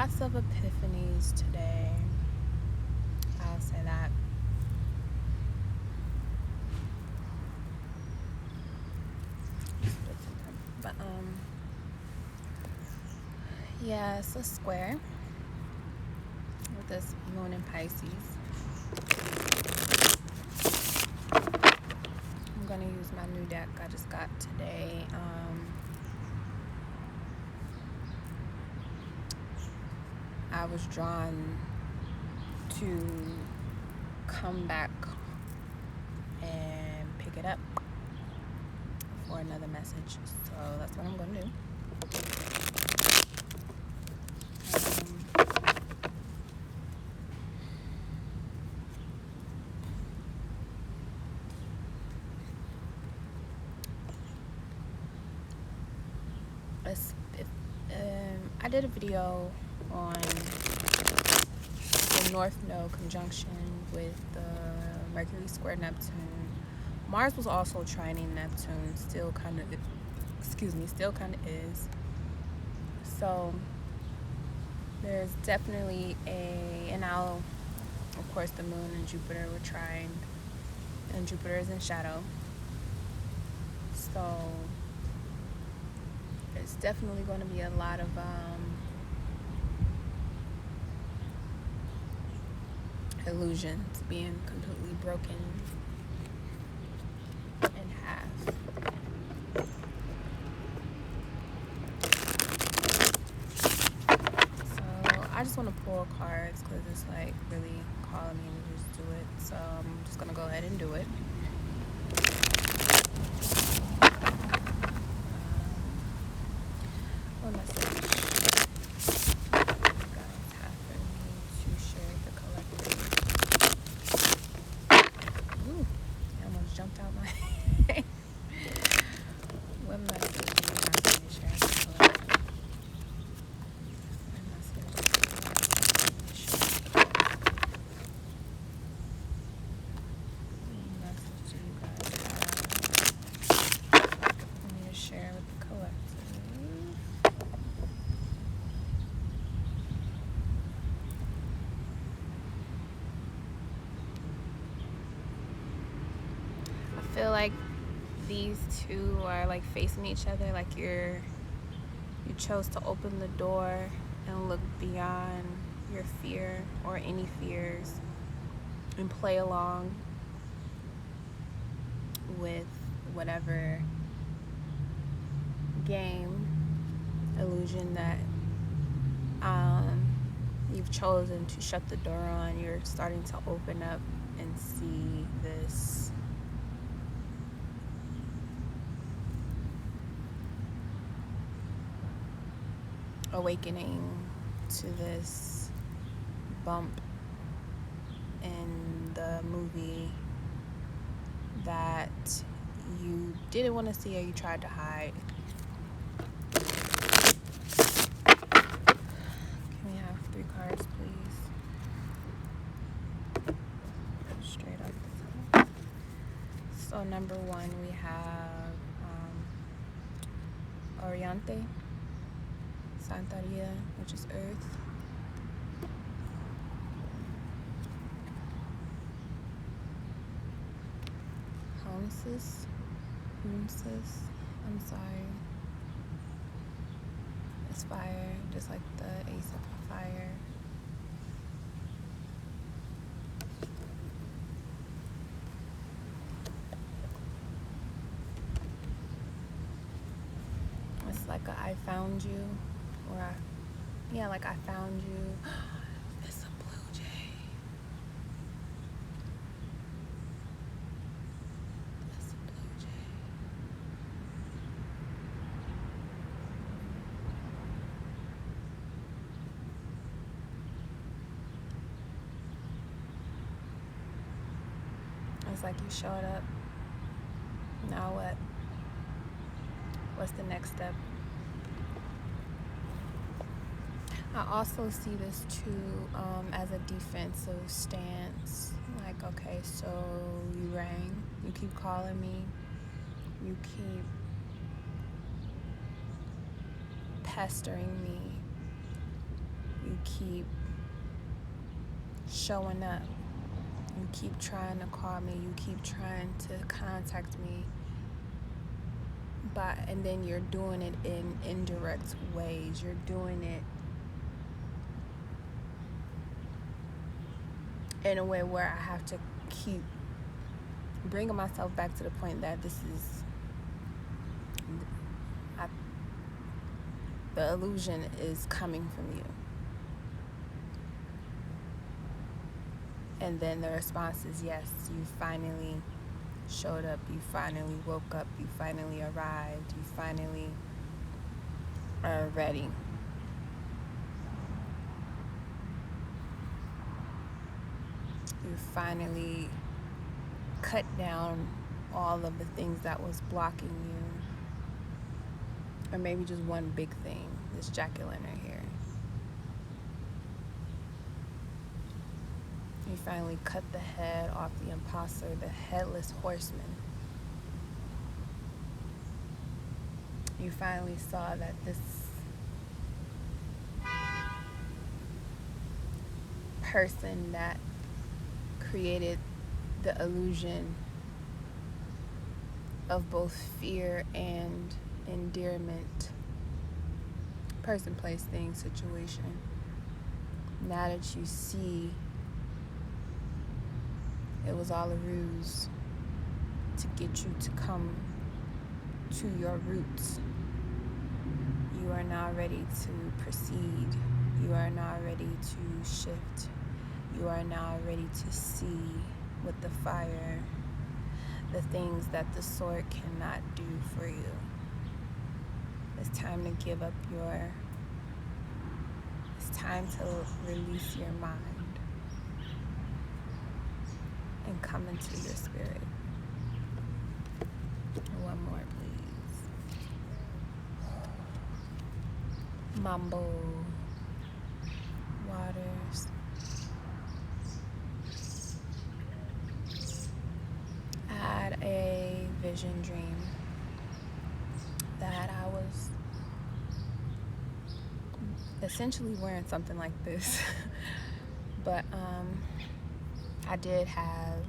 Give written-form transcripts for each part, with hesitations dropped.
lots of epiphanies today. I'll say that. But yeah, it's a square with this moon in Pisces. I'm gonna use my new deck I just got today. I was drawn to come back and pick it up for another message, so that's what I'm gonna do. I did a video on the North Node conjunction with Mercury square Neptune. Mars was also trining Neptune, still kind of is. So there's definitely and now, of course, the moon and Jupiter were trine, and Jupiter is in shadow. So it's definitely going to be a lot of illusions being completely broken in half. So I just want to pull cards because it's like really calling me to just do it. So I'm just going to go ahead and do it. What message you guys have for me to share the collective? Ooh, I almost jumped out my what message do you have for me to share the collective? What message do you have for me to share the collective? What message do you guys have for me to share with the collective? I feel like these two are like facing each other, like you chose to open the door and look beyond your fear or any fears and play along with whatever game illusion that you've chosen to shut the door on. You're starting to open up and see this awakening to this bump in the movie that you didn't want to see or you tried to hide. Can we have 3 cards, please? Straight up. So number 1, we have Oriente, Santeria, which is earth. Hunsis, I'm sorry. It's fire, just like the Ace of Fire. It's like I found you, or like I found you. It's a blue jay. It's a blue jay. It's like you showed up. Now what? What's the next step? I also see this too as a defensive stance. Like, okay, so you rang, you keep calling me, you keep pestering me, you You keep showing up. You keep trying to call me. You keep trying to contact me. And then you're doing it in indirect ways. You're doing it in a way where I have to keep bringing myself back to the point that the illusion is coming from you. And then the response is yes, you finally showed up, you finally woke up, you finally arrived, you finally are ready. You finally cut down all of the things that was blocking you. Or maybe just one big thing, this jack-o'-lantern here. You finally cut the head off the imposter, the headless horseman. You finally saw that this person that created the illusion of both fear and endearment, person, place, thing, situation. Now that you see it was all a ruse to get you to come to your roots, you are now ready to proceed. You are now ready to shift. You are now ready to see with the fire the things that the sword cannot do for you. It's time to give up it's time to release your mind and come into your spirit. One more, please. Mambo waters. I had a vision dream that I was essentially wearing something like this. But I did have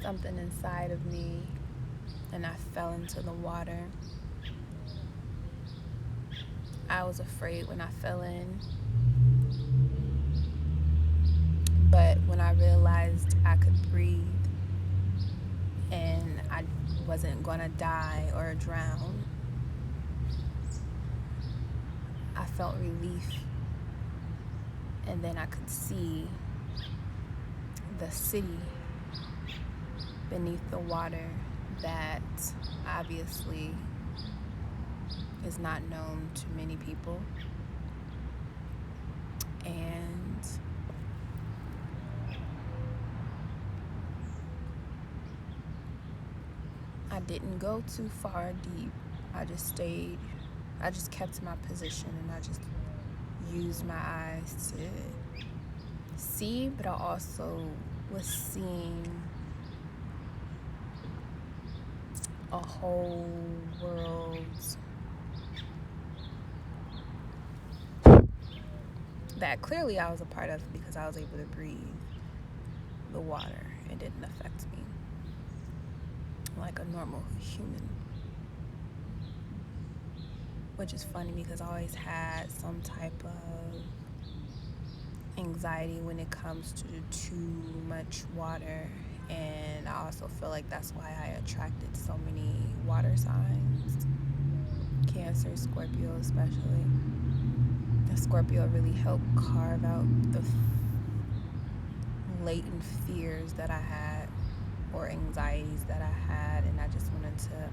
something inside of me, and I fell into the water. I was afraid when I fell in, but when I realized I could breathe and I wasn't gonna die or drown, I felt relief. And then I could see the city beneath the water that obviously is not known to many people. And I didn't go too far deep. I just kept my position, and I just used my eyes to see, but I also was seeing a whole world that clearly I was a part of because I was able to breathe the water. It didn't affect me like a normal human. Which is funny because I always had some type of anxiety when it comes to too much water, and I also feel like that's why I attracted so many water signs, Cancer, Scorpio especially. The Scorpio really helped carve out the latent fears that I had or anxieties that I had, and I just wanted to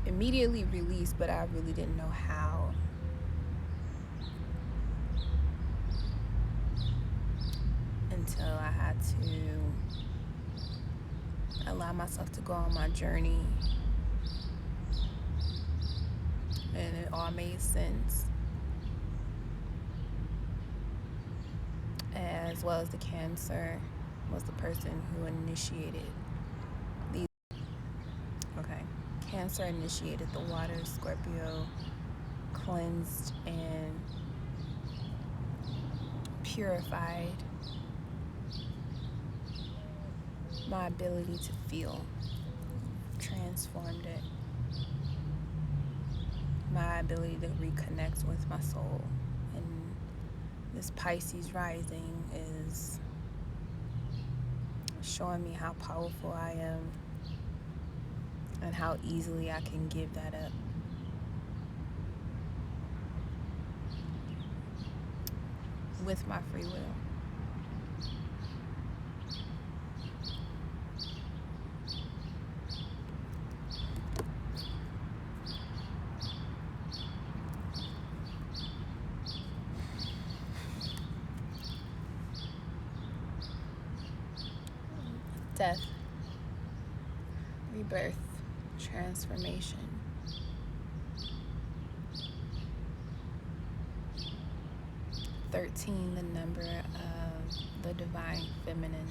immediately release, but I really didn't know how. Until I had to allow myself to go on my journey, and it all made sense. As well as the Cancer was the person who initiated these. Okay, Cancer initiated the water, Scorpio cleansed and purified my ability to feel, transformed it, my ability to reconnect with my soul. And this Pisces rising is showing me how powerful I am and how easily I can give that up. With my free will. Death, rebirth, transformation. "13, the number of the divine feminine.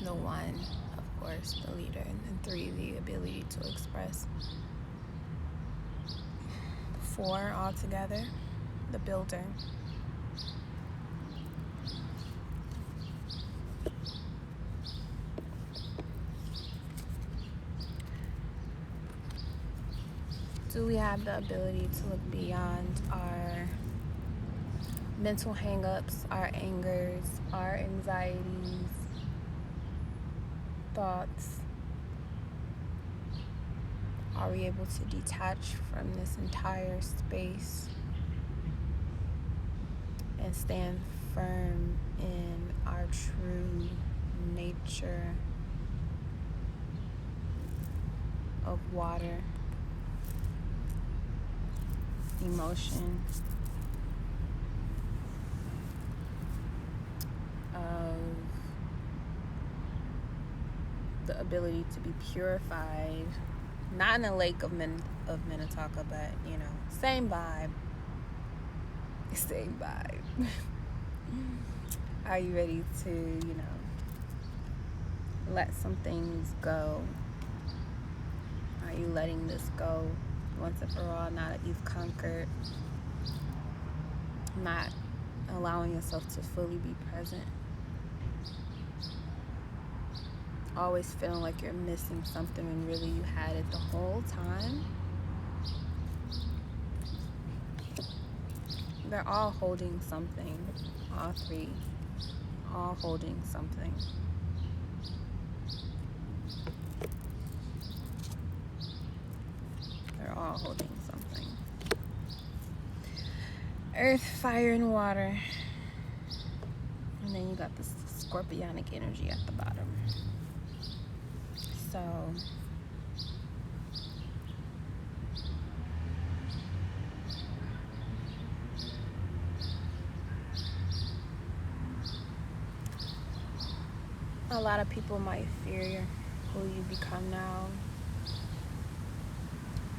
The 1, of course, the leader. And then 3, the ability to express. 4 altogether, the builder. Do we have the ability to look beyond our mental hang-ups, our angers, our anxieties, thoughts? Are we able to detach from this entire space and stand firm in our true nature of water, emotion, of the ability to be purified, not in a lake of Minnetonka, but same vibe. Same vibe. Are you ready to, let some things go? Are you letting this go once and for all, now that you've conquered? Not allowing yourself to fully be present. Always feeling like you're missing something when really you had it the whole time. They're all holding something. All 3. All holding something. They're all holding something. Earth, fire, and water. And then you got this scorpionic energy at the bottom. So a lot of people might fear who you become now.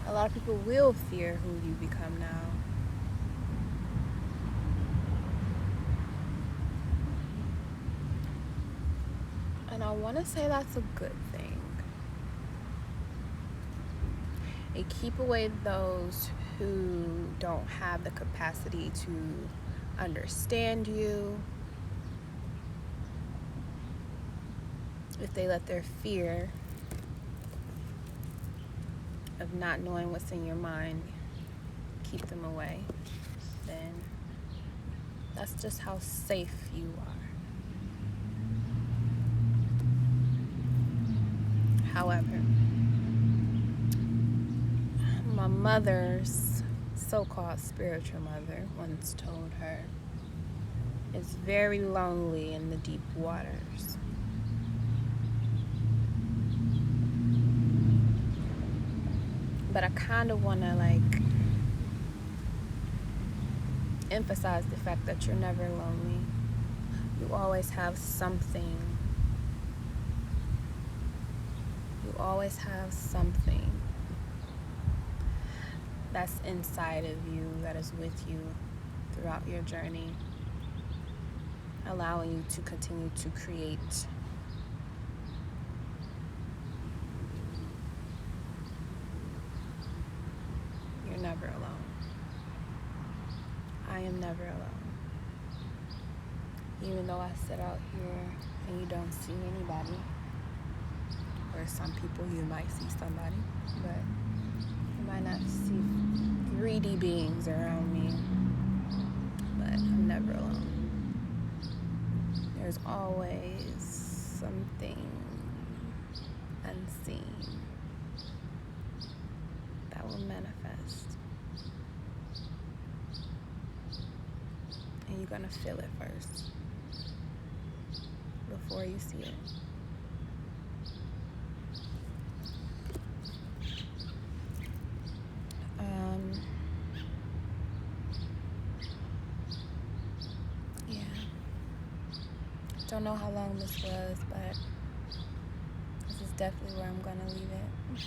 A lot of people will fear who you become now. And I want to say that's a good thing. It keep away those who don't have the capacity to understand you. If they let their fear of not knowing what's in your mind keep them away, then that's just how safe you are. However, my mother's so-called spiritual mother once told her, it's very lonely in the deep waters. But I kind of want to emphasize the fact that you're never lonely. You always have something. You always have something that's inside of you, that is with you throughout your journey, allowing you to continue to create. never alone. Even though I sit out here and you don't see anybody, or some people you might see somebody, but you might not see 3D beings around me, but I'm never alone. There's always something unseen that will manifest. And you're gonna feel it first before you see it. Yeah. Don't know how long this was, but this is definitely where I'm gonna leave it.